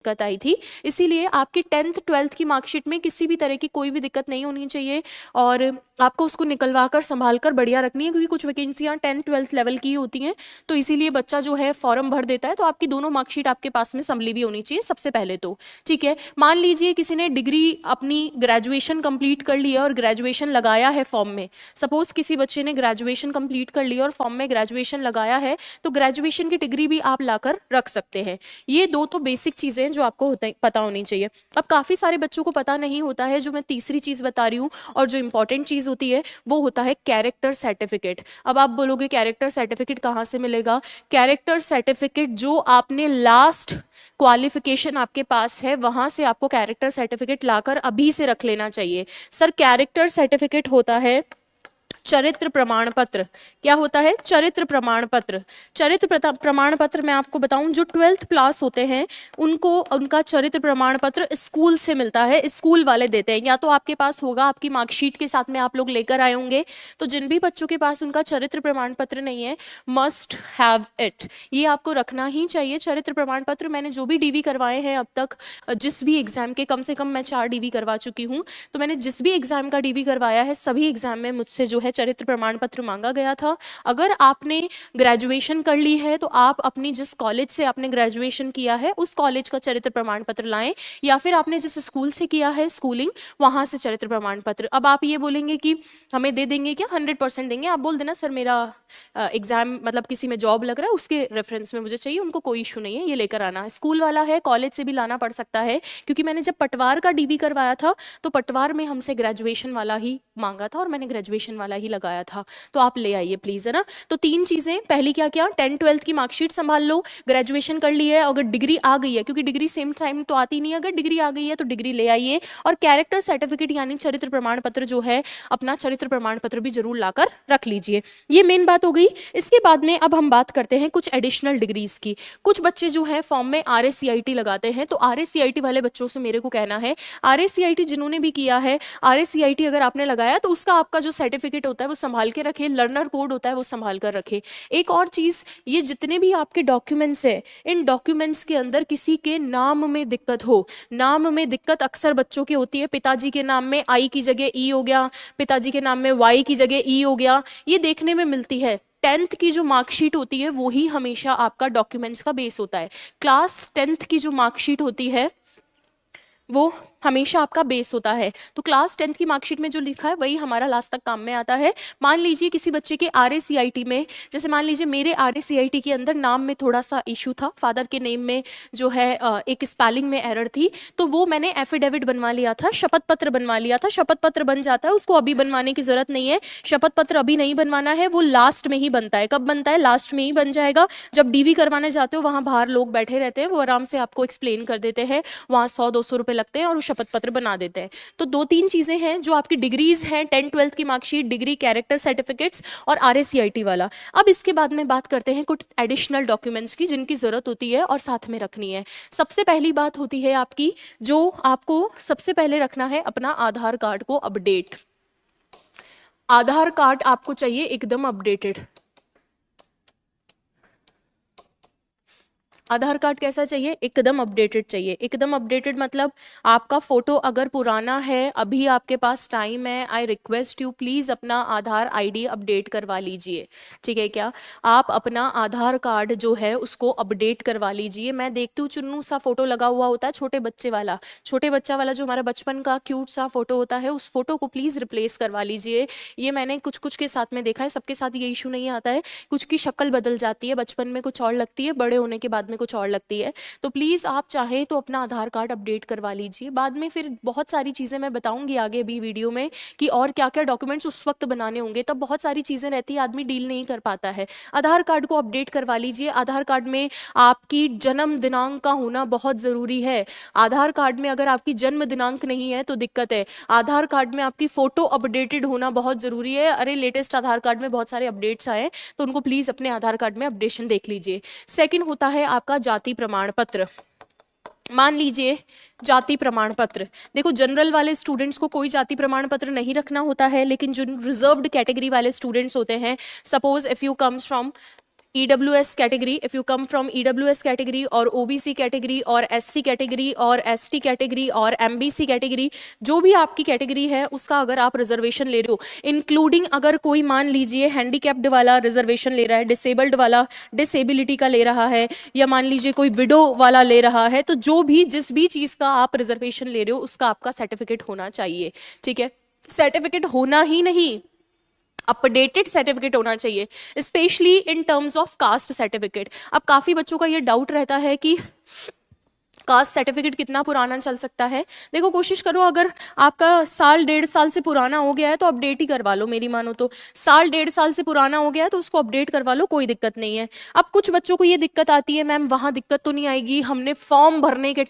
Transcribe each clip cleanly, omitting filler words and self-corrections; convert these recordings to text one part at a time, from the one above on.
दिक्कत आई थी। इसीलिए आपकी 10th 12th की मार्कशीट में किसी भी तरह की कोई भी दिक्कत नहीं होनी चाहिए और आपको उसको निकलवा कर संभाल कर बढ़िया रखनी है, क्योंकि कुछ वैकेंसियाँ 10th 12th लेवल की ही होती हैं। तो इसीलिए बच्चा जो है फॉर्म भर देता है, तो आपकी दोनों मार्कशीट आपके पास में संभली भी होनी चाहिए सबसे पहले तो, ठीक है। मान लीजिए किसी ने डिग्री अपनी ग्रेजुएशन कंप्लीट कर ली है और ग्रेजुएशन लगाया है फॉर्म में, सपोज किसी बच्चे ने ग्रेजुएशन कंप्लीट कर लिया और फॉर्म में ग्रेजुएशन लगाया है, तो ग्रेजुएशन की डिग्री भी आप लाकर रख सकते हैं। ये दो तो बेसिक चीजें जो आपको पता होनी चाहिए। अब काफी सारे बच्चों को पता नहीं होता है, जो मैं तीसरी चीज बता रही हूँ और जो इंपॉर्टेंट चीज होती है वो होता है कैरेक्टर सर्टिफिकेट। अब आप बोलोगे कैरेक्टर सर्टिफिकेट कहाँ से मिलेगा? कैरेक्टर सर्टिफिकेट जो आपने लास्ट क्वालिफिकेशन आपके पास है वहां से आपको कैरेक्टर सर्टिफिकेट लाकर अभी से रख लेना चाहिए। सर कैरेक्टर सर्टिफिकेट होता है चरित्र प्रमाण पत्र। क्या होता है? चरित्र प्रमाण पत्र। चरित्र प्रमाण पत्र मैं आपको बताऊं, जो 12th क्लास होते हैं उनको उनका चरित्र प्रमाण पत्र स्कूल से मिलता है, स्कूल वाले देते हैं। या तो आपके पास होगा, आपकी मार्कशीट के साथ में आप लोग लेकर आए होंगे। तो जिन भी बच्चों के पास उनका चरित्र प्रमाण पत्र नहीं है, मस्ट हैव इट, ये आपको रखना ही चाहिए। चरित्र प्रमाण पत्र मैंने जो भी डीवी करवाए हैं अब तक, जिस भी एग्जाम के, कम से कम मैं 4 डीवी करवा चुकी हूँ, तो मैंने जिस भी एग्जाम का डीवी करवाया है सभी एग्जाम में मुझसे जो है चरित्र प्रमाण पत्र मांगा गया था। अगर आपने ग्रेजुएशन कर ली है तो आप अपनी जिस कॉलेज से आपने ग्रेजुएशन किया है उस कॉलेज का चरित्र प्रमाण पत्र लाएं, या फिर आपने जिस स्कूल से किया है स्कूलिंग वहां से चरित्र प्रमाण पत्र। अब आप ये बोलेंगे कि हमें दे देंगे क्या? 100% देंगे। आप बोल देना सर मेरा एग्जाम मतलब किसी में जॉब लग रहा है उसके रेफरेंस में मुझे चाहिए, उनको कोई इशू नहीं है, ये लेकर आना। स्कूल वाला है, कॉलेज से भी लाना पड़ सकता है, क्योंकि मैंने जब पटवार का डीवी करवाया था तो पटवार में हमसे ग्रेजुएशन वाला ही मांगा था और मैंने ग्रेजुएशन वाला ही लगाया था। तो आप ले आइए प्लीज, है ना। तो 3 चीजें, पहली क्या क्या, 10th 12th की मार्कशीट संभाल लो, ग्रेजुएशन कर ली है, अगर डिग्री आ गई है, क्योंकि डिग्री सेम टाइम तो आती नहीं है, अगर डिग्री आ गई है तो डिग्री ले आइए, और कैरेक्टर सर्टिफिकेट यानी चरित्र प्रमाण पत्र जो है, अपना चरित्र प्रमाण पत्र भी जरूर लाकर रख लीजिए। ये मेन बात हो गई। इसके बाद में अब हम बात करते हैं कुछ एडिशनल डिग्रीज की। कुछ बच्चे जो है फॉर्म में RACIT लगाते हैं, तो RACIT वाले बच्चों से मेरे को कहना है, RACIT जिन्होंने भी किया है, RACIT अगर आपने लगाया तो उसका आपका जो सर्टिफिकेट होता है वो संभाल के रखे, लर्नर कोड होता है वो संभाल कर रखे। एक और चीज, ये जितने भी आपके डॉक्यूमेंट्स हैं, इन डॉक्यूमेंट्स के अंदर किसी के नाम में दिक्कत हो, नाम में दिक्कत अक्सर बच्चों की होती है, पिताजी के नाम में I की जगह E हो गया, पिताजी के नाम में Y की जगह E हो गया, ये देखने में मिलती है। 10th की जो मार्कशीट होती है वो ही हमेशा आपका डॉक्यूमेंट्स का बेस होता है। क्लास 10th की जो मार्कशीट होती है वो हमेशा आपका बेस होता है। तो क्लास 10th की मार्कशीट में जो लिखा है वही हमारा लास्ट तक काम में आता है। मान लीजिए किसी बच्चे के RACIT में, जैसे मान लीजिए मेरे RACIT के अंदर नाम में थोड़ा सा इशू था, फादर के नेम में जो है एक स्पेलिंग में एरर थी, तो वो मैंने एफिडेविट बनवा लिया था, शपथ पत्र बनवा लिया था। शपथ पत्र बन जाता है, उसको अभी बनवाने की जरूरत नहीं है, शपथ पत्र अभी नहीं बनवाना है, वो लास्ट में ही बनता है। कब बनता है? लास्ट में ही बन जाएगा। जब डीवी करवाने जाते हो वहां बाहर लोग बैठे रहते हैं, वो आराम से आपको एक्सप्लेन कर देते हैं, वहां 100-200 रुपए लगते हैं और वो शपथ पत्र बना देते हैं। तो 2-3 चीजें हैं जो आपकी डिग्रीज हैं, 10th 12th की मार्कशीट, डिग्री, कैरेक्टर सर्टिफिकेट्स और RACIT वाला। अब इसके बाद में बात करते हैं कुछ एडिशनल डॉक्यूमेंट्स की जिनकी जरूरत होती है और साथ में रखनी है। सबसे पहली बात होती है आपकी, जो आपको सबसे पहले रखना है, अपना आधार कार्ड को अपडेट। आधार कार्ड आपको चाहिए एकदम अपडेटेड। आधार कार्ड कैसा चाहिए? एकदम अपडेटेड चाहिए। एकदम अपडेटेड मतलब आपका फोटो अगर पुराना है, अभी आपके पास टाइम है, आई रिक्वेस्ट यू प्लीज अपना आधार ID अपडेट करवा लीजिए, ठीक है क्या? आप अपना आधार कार्ड जो है उसको अपडेट करवा लीजिए। मैं देखती हूँ चुन्नू सा फोटो लगा हुआ होता है, छोटे बच्चे वाला, छोटे बच्चा वाला जो हमारा बचपन का क्यूट सा फोटो होता है, उस फोटो को प्लीज रिप्लेस करवा लीजिए। ये मैंने कुछ कुछ के साथ में देखा है, सबके साथ ये इशू नहीं आता है, कुछ की शक्ल बदल जाती है, बचपन में कुछ और लगती है, बड़े होने के बाद में कुछ और लगती है। तो प्लीज आप चाहें तो अपना आधार कार्ड अपडेट करवा लीजिए। बाद में फिर बहुत सारी चीजें मैं बताऊंगी आगे भी वीडियो में कि और क्या क्या डॉक्यूमेंट्स उस वक्त बनाने होंगे, तब बहुत सारी चीजें रहती है, आदमी डील नहीं कर पाता है। आधार कार्ड को अपडेट करवा लीजिए। आधार कार्ड में आपकी जन्म दिनांक का होना बहुत जरूरी है। आधार कार्ड में अगर आपकी जन्म दिनांक नहीं है तो दिक्कत है। आधार कार्ड में आपकी फोटो अपडेटेड होना बहुत जरूरी है। अरे लेटेस्ट आधार कार्ड में बहुत सारे अपडेट्स आए, तो उनको प्लीज अपने आधार कार्ड में अपडेशन देख लीजिए। सेकंड होता है आपका जाति प्रमाण पत्र। मान लीजिए जाति प्रमाण पत्र, देखो जनरल वाले स्टूडेंट्स को कोई जाति प्रमाण पत्र नहीं रखना होता है, लेकिन जो रिजर्व्ड कैटेगरी वाले स्टूडेंट्स होते हैं, suppose if you comes from EWS category, if you come from EWS category और OBC कैटेगरी और SC कैटेगरी और ST कैटेगरी और MBC कैटेगरी, जो भी आपकी कैटेगरी है उसका अगर आप रिजर्वेशन ले रहे हो, इंक्लूडिंग अगर कोई मान लीजिए हैंडीकैप्ड वाला रिजर्वेशन ले रहा है, डिसेबल्ड वाला डिसेबिलिटी का ले रहा है, या मान लीजिए कोई विडो वाला ले रहा है, तो जो भी जिस भी चीज़ का आप रिजर्वेशन ले रहे हो उसका आपका सर्टिफिकेट होना चाहिए। ठीक है, सर्टिफिकेट होना ही नहीं, अपडेटेड सर्टिफिकेट होना चाहिए, specially in terms of caste certificate. अब काफ़ी बच्चों का ये डाउट रहता है कि कास्ट सर्टिफिकेट कितना पुराना चल सकता है। देखो कोशिश करो, अगर आपका साल 1.5 साल से पुराना हो गया है तो अपडेट ही करवा लो, मेरी मानो तो साल 1.5 साल से पुराना हो गया है तो उसको अपडेट करवा लो, कोई दिक्कत नहीं है। अब कुछ बच्चों को ये दिक्कत आती है, मैम वहाँ दिक्कत तो नहीं आएगी, हमने फॉर्म भरने के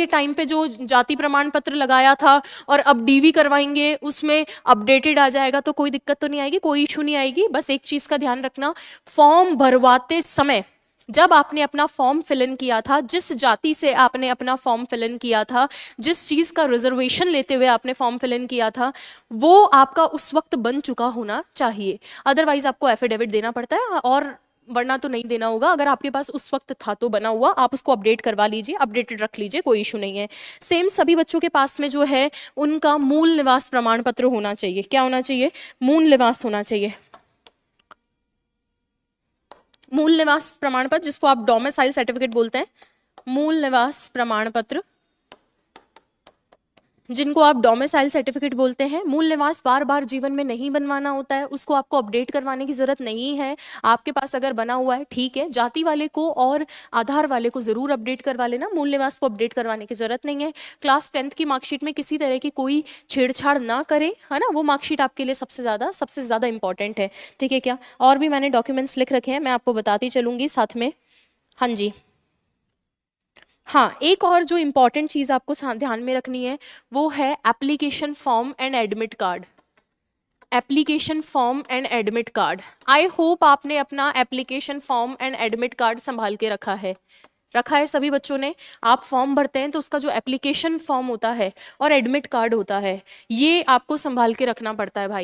टाइम पे जो जाति प्रमाण पत्र लगाया था और अब DV करवाएंगे उसमें अपडेटेड आ जाएगा, तो कोई दिक्कत तो नहीं आएगी, कोई इशू नहीं आएगी। बस एक चीज़ का ध्यान रखना, फॉर्म भरवाते समय जब आपने अपना फॉर्म फिल इन किया था, जिस जाति से आपने अपना फॉर्म फिल इन किया था, जिस चीज़ का रिजर्वेशन लेते हुए आपने फॉर्म फिल इन किया था, वो आपका उस वक्त बन चुका होना चाहिए। अदरवाइज आपको एफिडेविट देना पड़ता है, और वरना तो नहीं देना होगा। अगर आपके पास उस वक्त था तो बना हुआ, आप उसको अपडेट करवा लीजिए, अपडेटेड रख लीजिए, कोई इशू नहीं है। सेम सभी बच्चों के पास में जो है उनका मूल निवास प्रमाण पत्र होना चाहिए। क्या होना चाहिए? मूल निवास होना चाहिए। मूल निवास प्रमाण पत्र, जिसको आप डोमिसाइल सर्टिफिकेट बोलते हैं, मूल निवास प्रमाण पत्र जिनको आप डोमिसाइल सर्टिफिकेट बोलते हैं। मूल निवास बार बार जीवन में नहीं बनवाना होता है, उसको आपको अपडेट करवाने की जरूरत नहीं है। आपके पास अगर बना हुआ है ठीक है, जाति वाले को और आधार वाले को जरूर अपडेट करवा लेना, मूल निवास को अपडेट करवाने की जरूरत नहीं है। क्लास 10th की मार्कशीट में किसी तरह की कोई छेड़छाड़ ना करें, है ना, वो मार्कशीट आपके लिए सबसे ज़्यादा इंपॉर्टेंट है। ठीक है क्या? और भी मैंने डॉक्यूमेंट्स लिख रखे हैं, मैं आपको बताती चलूंगी साथ में। हाँ जी, हाँ, एक और जो इम्पॉर्टेंट चीज़ आपको ध्यान में रखनी है वो है application form and admit card. Application form and admit card, I hope आपने अपना application form and admit card संभाल के रखा है सभी बच्चों ने। आप फॉर्म भरते हैं तो उसका जो एप्लीकेशन फॉर्म होता है और एडमिट कार्ड होता है, ये आपको संभाल के रखना पड़ता है भाई।